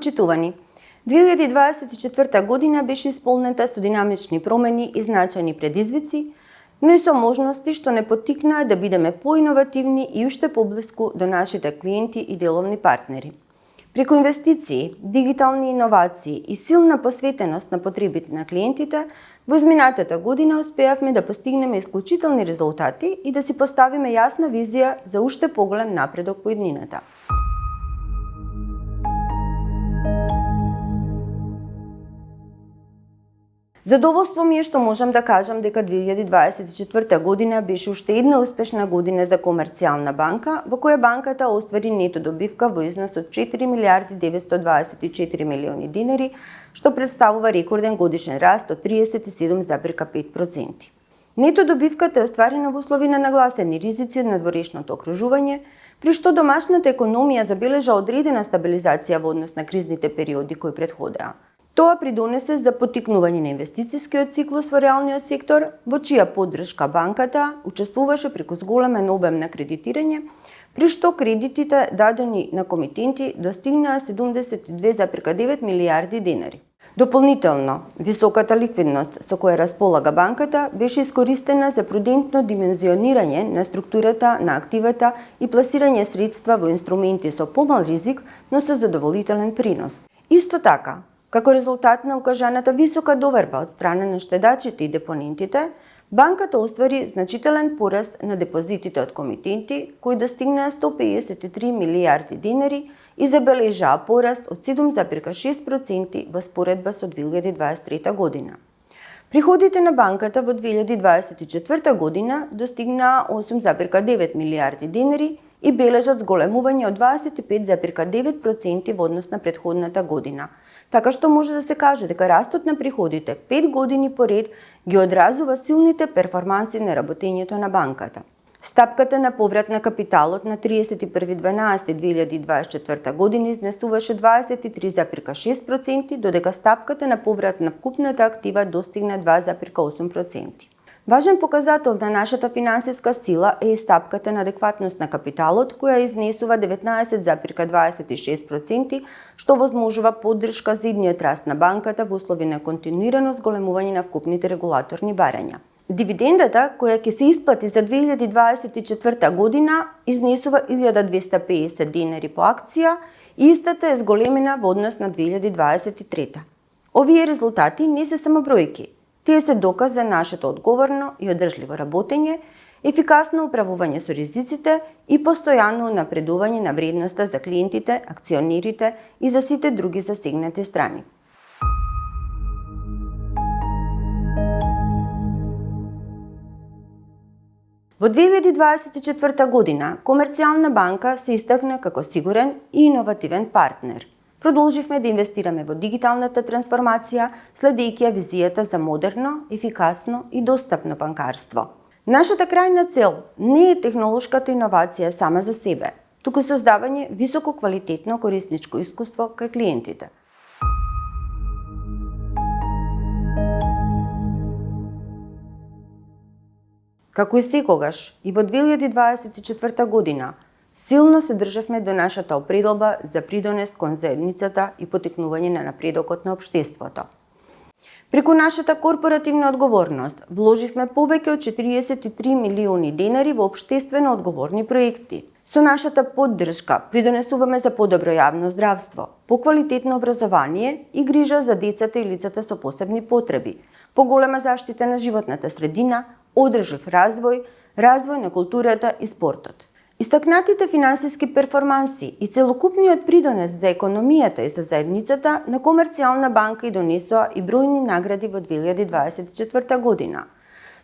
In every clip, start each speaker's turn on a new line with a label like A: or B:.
A: Почитувани, 2024 година беше исполнета со динамични промени и значајни предизвици, но и со можности што не поттикнаа да бидеме поиновативни и уште поблиску до нашите клиенти и деловни партнери. Преку инвестиции, дигитални иновации и силна посветеност на потребите на клиентите, во изминатата година успеавме да постигнеме исклучителни резултати и да си поставиме јасна визија за уште поголем напредок во иднината. Задоволство ми е што можам да кажам дека 2024 година беше уште една успешна година за Комерцијална банка, во која банката оствари нето добивка во износ од 4 милиарди 924 милиони динари, што представува рекорден годишен раст од 37,5%. Нето добивката е остварена во услови на нагласени ризици од надворешното окружување, при што домашната економија забележа одредена стабилизација во однос на кризните периоди кои претходеа. Тоа придонесе за поттикнување на инвестицијскиот циклус во реалниот сектор, во чија поддршка банката учествуваше преку зголемен обем на кредитирање, при што кредитите дадени на комитенти достигнаа 72,9 милиарди динари. Дополнително, високата ликвидност со која располага банката беше искористена за прудентно димензионирање на структурата на активата и пласирање средства во инструменти со помал ризик, но со задоволителен принос. Исто така, како резултат на укажаната висока доверба од страна на штедачите и депонентите, банката оствари значителен пораст на депозитите од комитенти, кои достигнаа 153 милиарди динари и забележаа пораст од 7,6% во споредба со 2023 година. Приходите на банката во 2024 година достигнаа 8,9 милиарди динари и бележат зголемување од 25,9% во однос на претходната година. Така што може да се каже дека растот на приходите 5 години поред ги одразува силните перформанси на работењето на банката. Стапката на поврат на капиталот на 31.12.2024 година изнесуваше 23,6%, додека стапката на поврат на вкупната актива достигна 2,8%. Важен показател на нашата финансиска сила е и стапката на адекватност на капиталот, која изнесува 19,26%, што возможува поддршка за идниот раст на банката во услови на континуирано зголемување на вкупните регулаторни барања. Дивидендата, која ќе се исплати за 2024 година, изнесува 1250 динари по акција и истата е зголемена во однос на 2023. Овие резултати не се само бројки. Тие се доказ за нашето одговорно и одржливо работење, ефикасно управување со ризиците и постојано напредување на вредноста за клиентите, акционерите и за сите други засегнати страни. Во 2024 година Комерцијална банка се истакна како сигурен и иновативен партнер. Продолживме да инвестираме во дигиталната трансформација, следејќи ја визијата за модерно, ефикасно и достапно банкарство. Нашата крајна цел не е технолошката иновација сама за себе, туку создавање високо квалитетно корисничко искуство кај клиентите. Како и секогаш, и во 2024 година, силно се државме до нашата определба за придонес кон заедницата и поттикнување на напредокот на општеството. Преку нашата корпоративна одговорност вложивме повеќе од 43 милиони динари во општествено одговорни проекти. Со нашата поддршка придонесуваме за подобро јавно здравство, поквалитетно образование и грижа за децата и лицата со посебни потреби, поголема заштита на животната средина, одржив развој, развој на културата и спортот. Истакнатите финансиски перформанси и целокупниот придонес за економијата и за заедницата на Комерцијална банка и донесоа и бројни награди во 2024 година.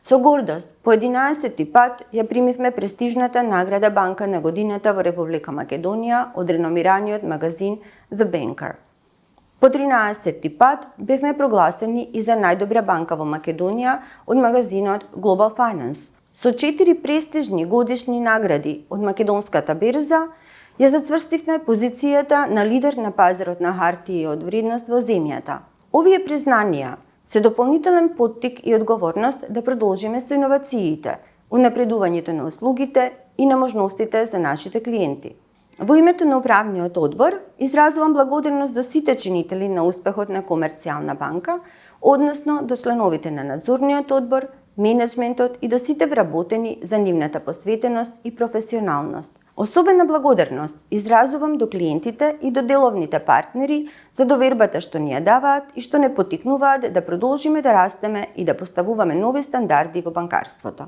A: Со гордост, по 11 пат ја примивме престижната награда Банка на годината во Република Македонија од реномираниот магазин The Banker. По 13 пат бевме прогласени и за најдобра банка во Македонија од магазинот Global Finance. Со 4 престижни годишни награди од македонската берза, ја зацврстивме позицијата на лидер на пазарот на хартии од вредност во земјата. Овие признанија се дополнителен поттик и одговорност да продолжиме со иновациите, унапредувањето на услугите и на можностите за нашите клиенти. Во името на управниот одбор, изразувам благодарност до сите чинители на успехот на Комерцијална банка, односно до членовите на надзорниот одбор, менеджментот и до сите вработени за нивната посветеност и професионалност. Особена благодарност изразувам до клиентите и до деловните партнери за довербата што ни ја даваат и што не потикнуваат да продолжиме да растеме и да поставуваме нови стандарди во банкарството.